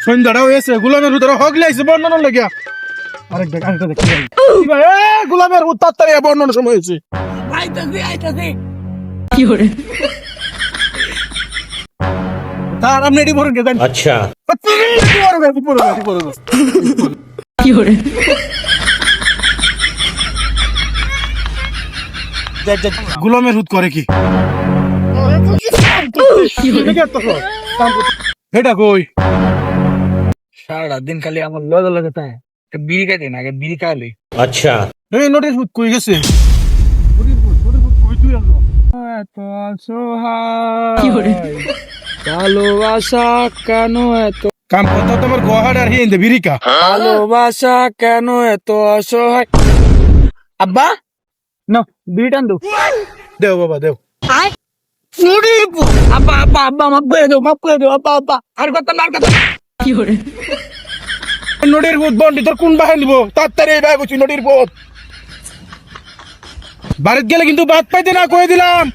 সন্ধ্যাটা হয়েছে, গোলামের ভিতরে হগলে আইছে বর্ণনা লাগিয়া। আরেকটা দেখি গোলামের তাড়াতাড়ি বর্ণনার সময় হয়েছে। তার আপনি এটি পড়েন কে জানি। अच्छा গোলামের হুদ করে কি? এটা কই সারা দিন খালি আমার লজা লজা তাই বিড়ি খাইতে না, আগে বিড়ি খাইলে अच्छा এই নোটিশ হুদ কই গেছে? এত অসহায় ভালোবাসা কেন এত কাম কথা তোমার গোহাড় আর হিন্দে বিরিকা। ভালোবাসা কেন এত অসহায়। আব্বা না বিড়ি টান দো। দেও বাবা দেও। আব্বা আব্বা আব্বা মাফ করে দাও আব্বা আব্বা আর কথা না আর কথা। নদীর ভূত বন্ডি তোর কোন বাহে নিব? তাড়াতাড়ি এই বাহে বুঝি নদীর ভূত। বাড়িতে গেলে কিন্তু ভাত পাইতে না কয়ে দিলাম।